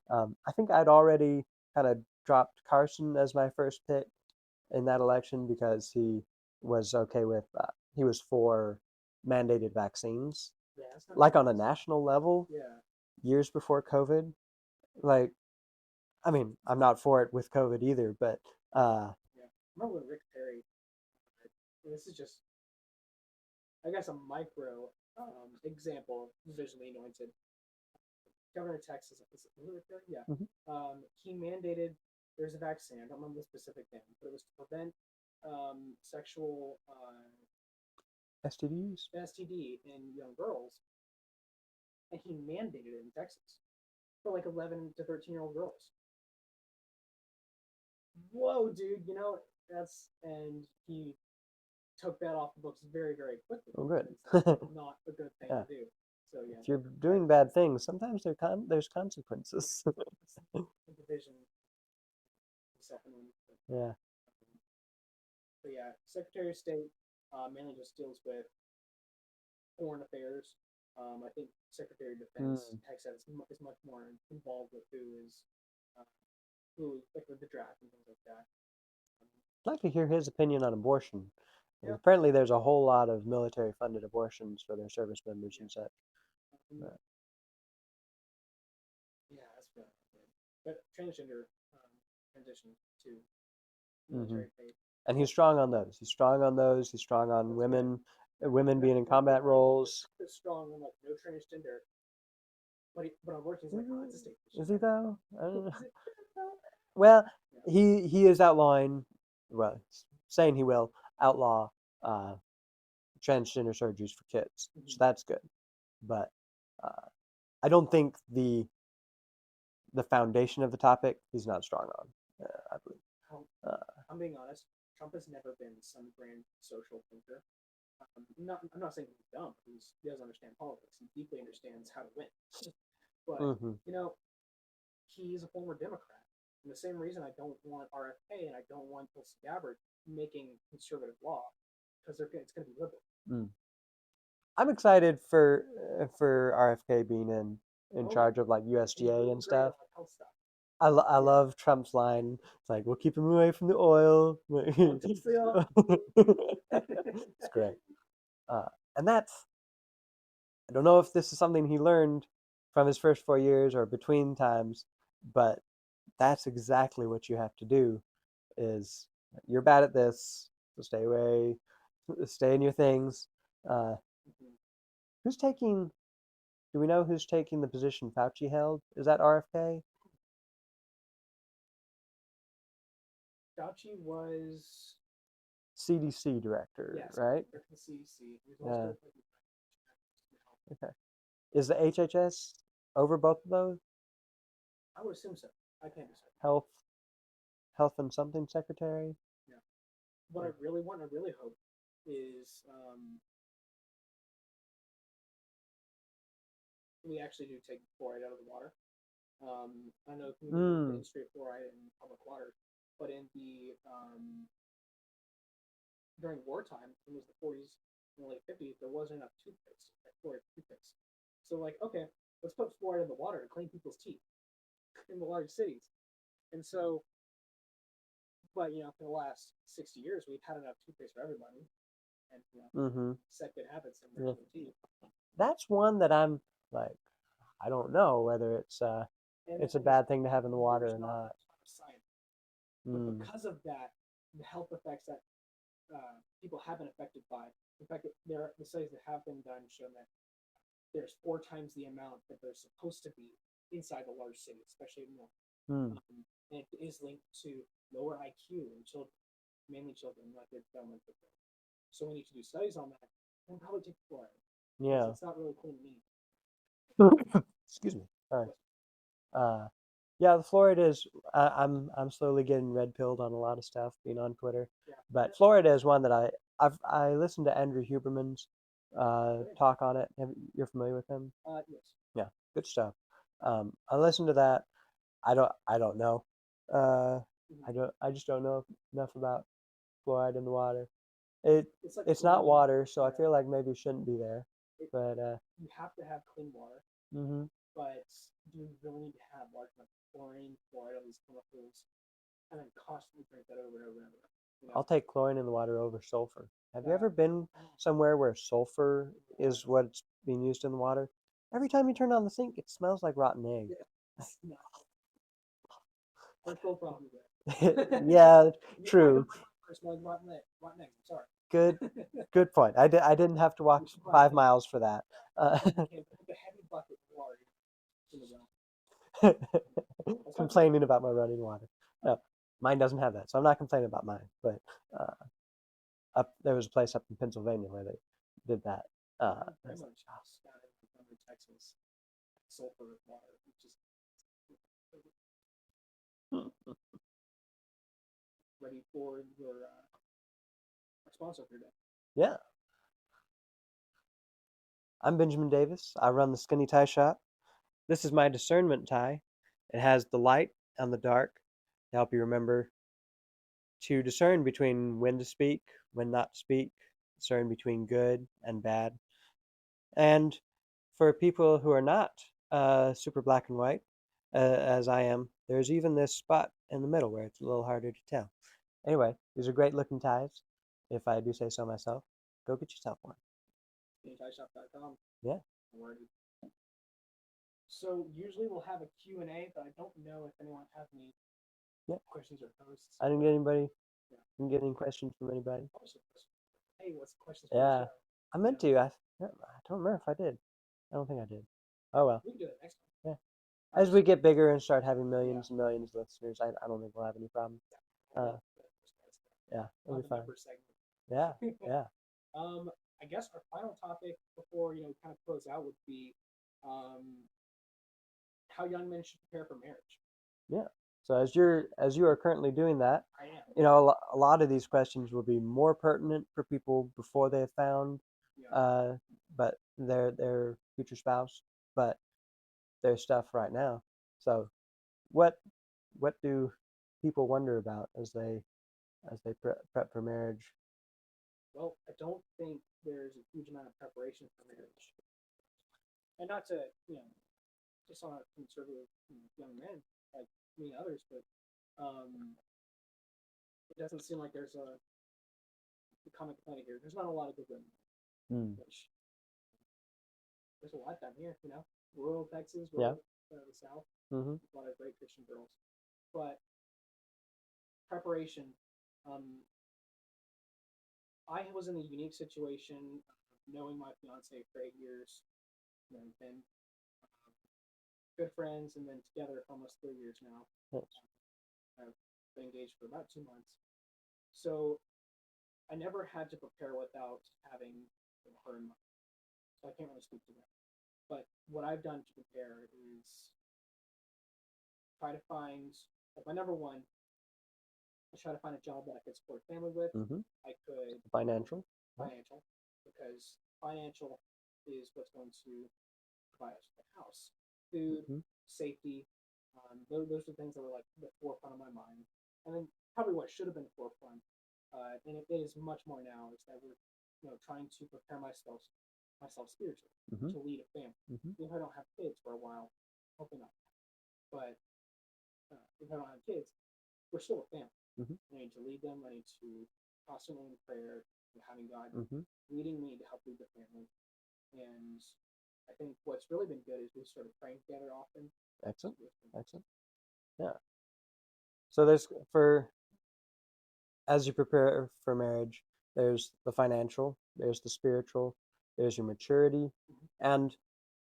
I think I'd already kind of dropped Carson as my first pick in that election because he was okay with he was for mandated vaccines, like on a national level, years before COVID. Like, I mean, I'm not for it with COVID either, but I remember when Rick Perry. This is just, I guess, a micro example of Vision of the Anointed. Governor of Texas, was it Rick Perry? Yeah. He mandated there's a vaccine. I don't remember the specific name, but it was to prevent sexual STDs. STD in young girls, and he mandated it in Texas for like 11 to 13-year-old girls. Whoa, dude! That's and he took that off the books very, very quickly. Oh, good. It's not a good thing Yeah. to do. So yeah, If you're doing bad things, sometimes there's consequences. the vision. Yeah. But yeah, Secretary of State mainly just deals with foreign affairs. I think Secretary of Defense is much more involved with who like with the draft and things like that. I'd like to hear his opinion on abortion. Yeah. Apparently, there's a whole lot of military-funded abortions for their service members and such. But yeah, that's good. But transgender transition to military faith. And he's strong on those. He's strong on those. He's strong on women being in combat roles. He's strong on like no transgender. But abortion is like, oh, it's a state issue. Is he though? I don't know. Well, he is outlawing, well, saying he will outlaw transgender surgeries for kids. So that's good. But I don't think the foundation of the topic he's not strong on, I believe. I'm being honest. Trump has never been some grand social thinker. I'm not saying he's dumb. He doesn't understand politics. He deeply understands how to win. But he's a former Democrat. And the same reason I don't want RFK and I don't want Tulsi Gabbard making conservative law, because it's going to be liberal. I'm excited for RFK being in charge of like USDA and stuff. I love Trump's line. It's like, we'll keep him away from the oil. It's great. And I don't know if this is something he learned from his first 4 years or between times, but that's exactly what you have to do. Is you're bad at this, so stay away, stay in your things. Who's taking? Do we know who's taking the position Fauci held? Is that RFK? Fauci was CDC director, yes, right? The CDC. Yeah. Okay. Is the HHS over both of those? I would assume so. I can't decide. Health and something secretary? Yeah. What I really want, I really hope, is we actually do take fluoride out of the water. I know the industry of fluoride in public water, but in the during wartime, it was the 40s and the late 50s, there wasn't enough toothpaste, like fluoride toothpaste. So like, okay, let's put fluoride in the water to clean people's teeth in the large cities. And so, but for the last 60 years, we've had enough toothpaste for everybody, and set good habits in brushing teeth. That's one that I'm like, I don't know whether it's a bad thing to have in the water or not. Science. But because of that, the health effects that people have been affected by. In fact, the studies that have been done show that there's 4 times the amount that there's supposed to be inside the large city, especially in North. And it is linked to lower IQ in children, mainly children, like their development. So we need to do studies on that and probably take fluoride. Yeah. It's not really clean meat. Excuse me. Sorry. Yeah, the fluoride is. I'm slowly getting red pilled on a lot of stuff, being on Twitter. Yeah. But fluoride is one that I listened to Andrew Huberman's talk on it. You're familiar with him? Yes. Yeah, good stuff. I listened to that. I don't know. I just don't know enough about fluoride in the water. It's not water, so I feel like maybe it shouldn't be there. But you have to have clean water. But do you really need to have large amounts of chlorine, fluoride, all these chemicals, and then constantly drink that over and over and over? I'll take chlorine in the water over sulfur. Have you ever been somewhere where sulfur is what's being used in the water? Every time you turn on the sink, it smells like rotten egg. Yeah. There's no problem there. Yeah, true. It smells like rotten egg. I'm sorry. Good point. I didn't have to walk 5 miles for that. A heavy bucket of water in the well. Complaining about my running water. No, mine doesn't have that, so I'm not complaining about mine. But there was a place up in Pennsylvania where they did that. Pretty much down in Montgomery, Texas, sulfur water, which is ready for your sponsor for today. Yeah. I'm Benjamin Davis. I run the Skinny Tie Shop. This is my discernment tie. It has the light and the dark to help you remember to discern between when to speak, when not to speak, discern between good and bad. And for people who are not super black and white, as I am, there's even this spot in the middle where it's a little harder to tell. Anyway, these are great looking ties. If I do say so myself, go get yourself one. SkinnyTieShop.com. Yeah. Alrighty. So usually we'll have a Q&A, but I don't know if anyone has any questions or posts. I didn't get anybody. Didn't get any questions from anybody. Hey, what's the questions? Yeah, I meant to. I don't remember if I did. I don't think I did. Oh well. We can do that next time. Yeah. As we get bigger and start having millions and millions of listeners, I don't think we'll have any problem. Yeah, it'll be fine. Yeah, yeah. I guess our final topic before kind of close out would be how young men should prepare for marriage. Yeah. So as you are currently doing that, I am. A lot of these questions will be more pertinent for people before they have found, but their future spouse, but their stuff right now. So, what do people wonder about as they prep for marriage? Well, I don't think there's a huge amount of preparation for marriage, and not to just on a conservative young men like me and others, but it doesn't seem like there's a common complaint here. There's not a lot of good women, which there's a lot down here, rural Texas, rural the South, a lot of great Christian girls, but preparation. I was in a unique situation, knowing my fiance for 8 years, and been good friends, and then together for almost 3 years now. I've been engaged for about 2 months, so I never had to prepare without having her in mind. So I can't really speak to that. But what I've done to prepare is try to find, like, my number one, I try to find a job that I could support family with. I could financial, because financial is what's going to provide us with a house, food, safety. Those are things that were like the forefront of my mind, and then probably what should have been the forefront, and it is much more now, is that we're trying to prepare myself spiritually to lead a family. If I don't have kids for a while, hopefully not, but if I don't have kids, we're still a family. I need to lead them. I need to constantly in prayer and having God leading me to help lead the family. And I think what's really been good is we started praying together often. Excellent. Yeah. So as you prepare for marriage, there's the financial, there's the spiritual, there's your maturity, and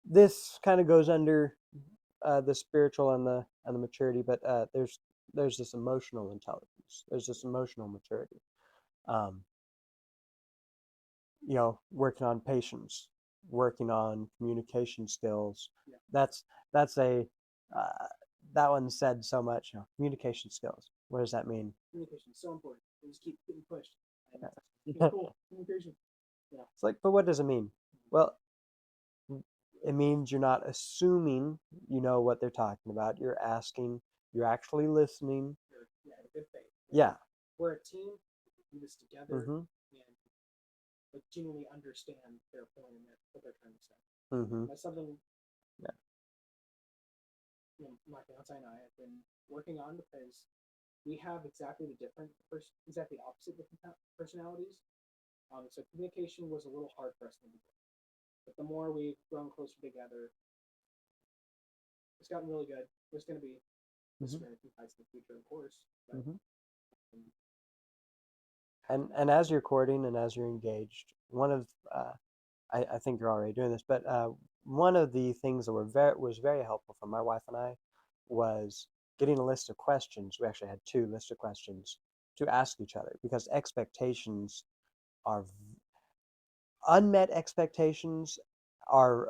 this kind of goes under the spiritual and the maturity, but there's this emotional intelligence, there's this emotional maturity. Working on patience, working on communication skills. That's a that one said so much. Communication skills. What does that mean? Communication is so important. We just keep getting pushed. Cool. Communication. Yeah. It's like, but what does it mean? Well, it means you're not assuming you know what they're talking about. You're asking. You're actually listening. Good faith. Yeah. We're a team. We do this together, and genuinely understand their point and what they're trying to say. That's something. My fiance and I have been working on, because we have exactly opposite different personalities. So communication was a little hard for us in the beginning, but the more we've grown closer together, it's gotten really good. There's going to be disagreements in the future, of course. But, and as you're courting and as you're engaged, one of I think you're already doing this, but one of the things that was very helpful for my wife and I was getting a list of questions. We actually had 2 lists of questions to ask each other, because expectations are unmet expectations are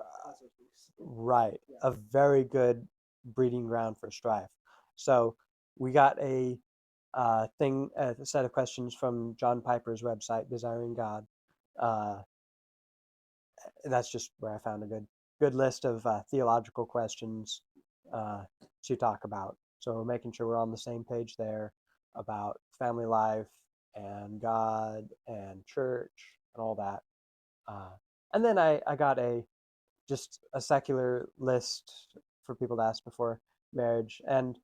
right a very good breeding ground for strife. So we got a set of questions from John Piper's website, Desiring God. That's just where I found a good list of theological questions to talk about. So we're making sure we're on the same page there about family life and God and church and all that. And then I got just a secular list for people to ask before marriage. And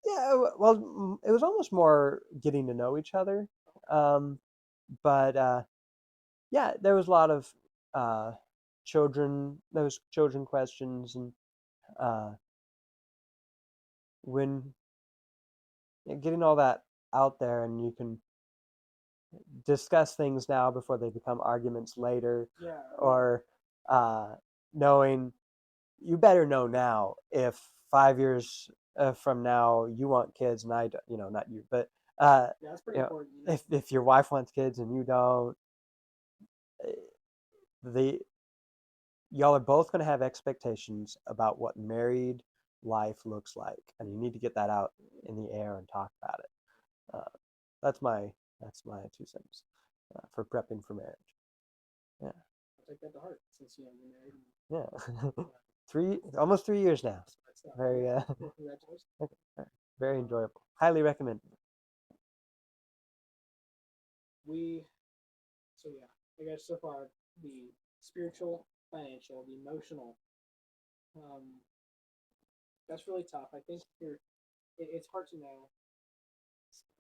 yeah, well, it was almost more getting to know each other. But yeah, there was a lot of children questions, and when getting all that out there, and you can discuss things now before they become arguments later, or knowing, you better know now if 5 years from now you want kids and I don't, not you, but that's pretty important. If your wife wants kids and you don't, y'all are both going to have expectations about what married life looks like, and you need to get that out in the air and talk about it. That's my 2 cents for prepping for marriage. Yeah. I'll take that to heart since you're married. Yeah. Almost 3 years now. Very very enjoyable. Highly recommend. I guess so far the spiritual, financial, the emotional, that's really tough. I think it's hard to know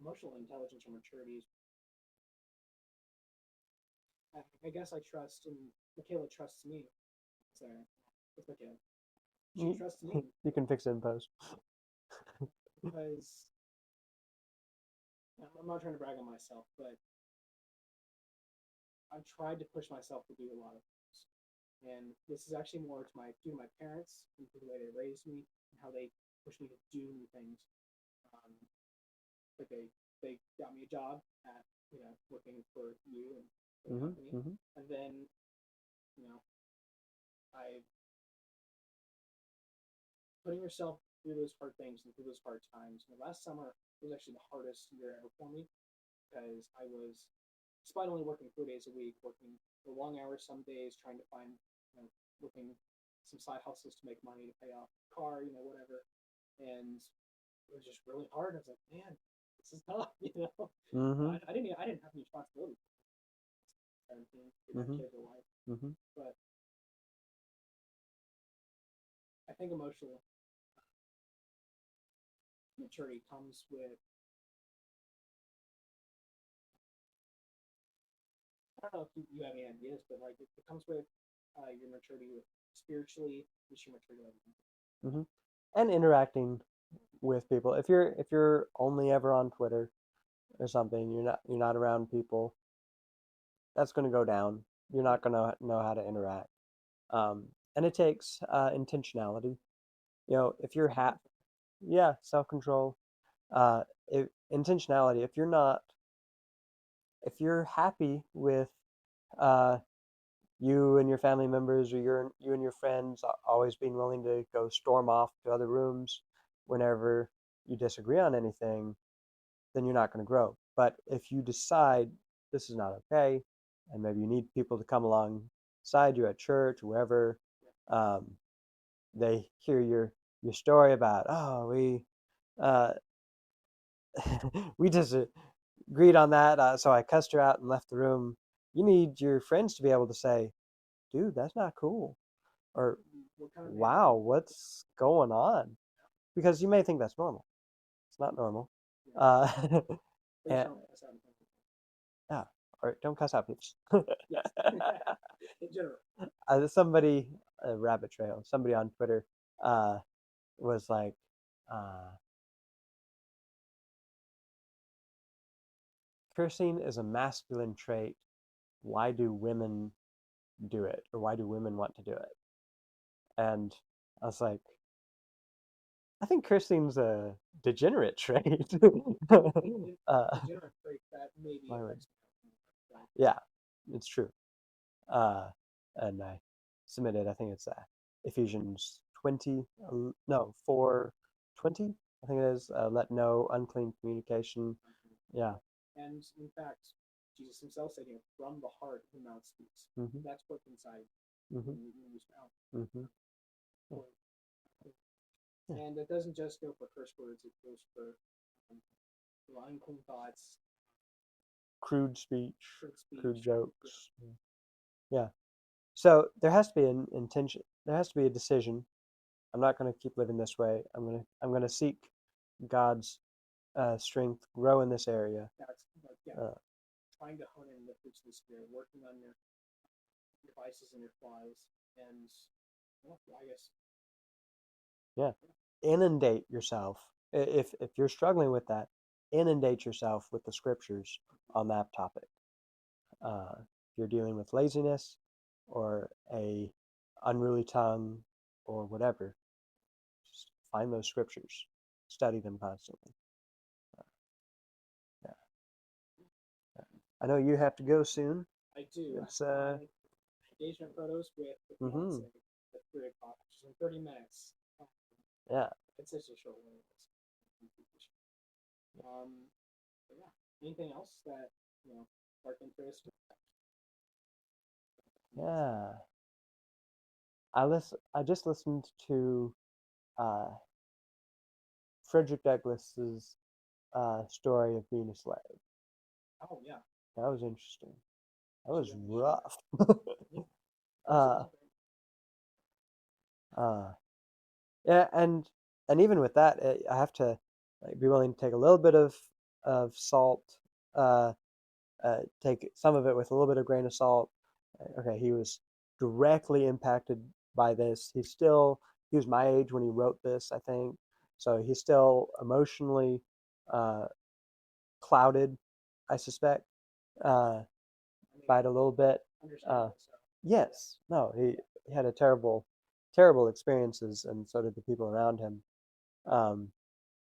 emotional intelligence or maturity. I guess I trust, and Michaela trusts me. So it's Michaela. She trusts me. You can fix it in post. Because I'm not trying to brag on myself, but I've tried to push myself to do a lot of things. And this is actually more to my parents and the way they raised me and how they pushed me to do new things. Like they got me a job at working for you and the company, and then I putting yourself through those hard things and through those hard times. Last summer was actually the hardest year ever for me, because I was, despite only working 4 days a week, working the long hours some days, trying to find, working some side hustles to make money to pay off the car, whatever. And it was just really hard. I was like, man, this is tough, I didn't have any responsibility. 17, kids or wife. But I think emotional maturity comes with, I don't know if you have any ideas, but like it comes with your maturity with spiritually, just your maturity with and interacting with people. If you're only ever on Twitter or something, you're not around people, that's going to go down. You're not going to know how to interact, and it takes intentionality. If you're self-control, intentionality. If you're happy with you and your family members, or you and your friends always being willing to go storm off to other rooms whenever you disagree on anything, then you're not going to grow. But if you decide this is not okay, and maybe you need people to come alongside you at church, wherever, they hear your story about, uh, we just agreed on that, so I cussed her out and left the room. You need your friends to be able to say, dude, that's not cool, or wow, what's going on? Because you may think that's normal. It's not normal. And, yeah, or don't cuss out people. Yes. In general. Somebody, a rabbit trail, somebody on Twitter was like, cursing is a masculine trait. Why do women do it? Or why do women want to do it? And I was like, I think cursing's a degenerate trait. Degenerate trait that maybe I would- affects me. yeah, it's true. And I submitted. I think it's Ephesians 20. No, 4:20. I think it is. Let no unclean communication. Yeah. And in fact, Jesus himself said, from the heart the mouth speaks. Hmm. That's what's inside Hmm. when you mouth. Hmm. Yeah. And it doesn't just go for curse words; it goes for unclean thoughts, Crude speech, crude speech. jokes. Yeah. So there has to be an intention. There has to be a decision. I'm not going to keep living this way. I'm going to seek God's strength, grow in this area. That's trying to hone in the fruits of the spirit, working on your vices and your flaws, and I guess Yeah. Inundate yourself. If you're struggling with that, inundate yourself with the scriptures on that topic. If you're dealing with laziness or a unruly tongue or whatever, just find those scriptures, study them constantly. Yeah. I know you have to go soon. I do. It's Engagement photos with the Mhm. fiance at 3 o'clock, which is in 30 minutes. yeah. It's such a short one. But yeah. Anything else that sparked interest? Yeah. I just listened to uh, Frederick Douglass's story of being a slave. Oh yeah. That was interesting. That was rough. Yeah. Yeah, and even with that, I have to be willing to take a little bit of salt, uh, take some of it with a little bit of grain of salt. Okay, he was directly impacted by this. He was my age when he wrote this, I think, so he's still emotionally uh, clouded, I suspect, by it a little bit. Yes, no, he had a terrible experiences, and so did the people around him.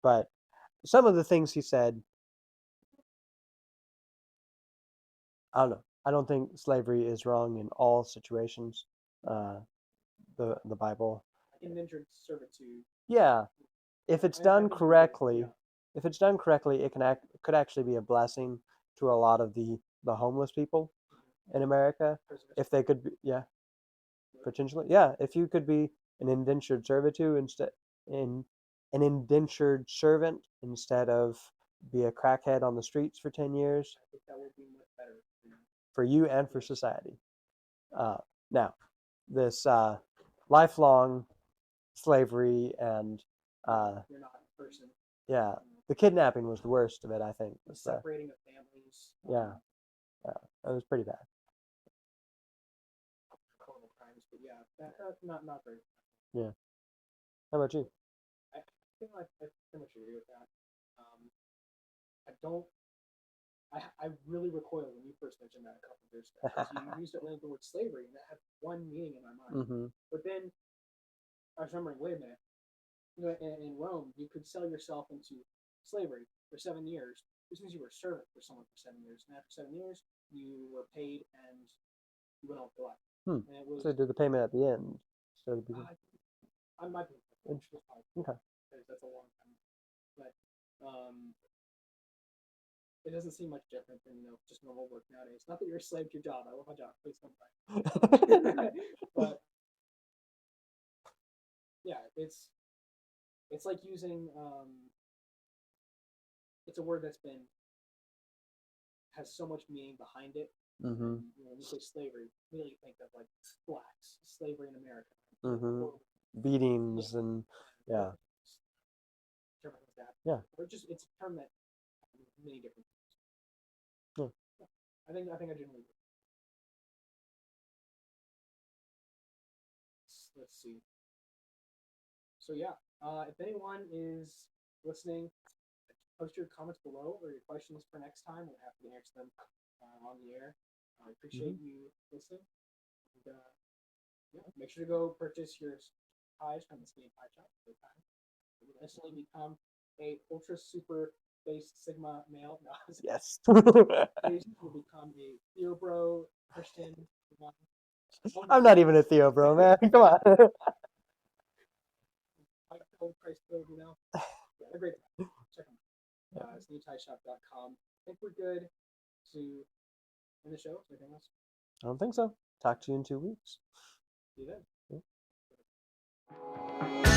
But some of the things he said, I don't know. I don't think slavery is wrong in all situations. The Bible. Indentured servitude. Yeah, if it's done correctly, it could actually be a blessing to a lot of the homeless people in America. If they could be, yeah, potentially, yeah. If you could be an indentured servitude in an indentured servant instead of be a crackhead on the streets for 10 years, I think that would be much better for you and for society. Now, this lifelong slavery and you're not a person. yeah, the kidnapping was the worst of it, I think. The separating of families. Yeah, that was pretty bad. Horrible crimes, but yeah, not very. Yeah. How about you? I think I pretty much agree with that. I don't. I really recoiled when you first mentioned that a couple of years ago. You used the word slavery, and that had one meaning in my mind. Mm-hmm. But then I was remembering, wait a minute. In Rome, you could sell yourself into slavery for 7 years, which means you were a servant for someone for 7 years. And after 7 years, you were paid and you went on for life. Hmm. And it was, So did the payment at the end? So I might be interesting. Okay. Because that's a long time. But it doesn't seem much different than just normal work nowadays. Not that you're a slave to your job. I love my job. Please come back. But yeah, it's like using it's a word that's has so much meaning behind it. Mm-hmm. When you say slavery, immediately think of like blacks, slavery in America. Mm-hmm. Beatings and yeah. Yeah. Or just it's a term that many different things. Yeah. I think I genuinely do. Let's see. So yeah, if anyone is listening, post your comments below or your questions for next time. We'll have to answer them on the air. I appreciate you listening. And, yeah, make sure to go purchase your pies from the Skinny Pie Shop. will instantly become a ultra super base Sigma male. No, Yes. Jason will become a Theobro Christian. I'm not even a Theo, bro, man. Come on. Like Christ, you know. Yeah, they're great. Check them out. It's newtieshop.com. I think we're good to end the show. Anything else? I don't think so. Talk to you in 2 weeks. See you then. Yeah.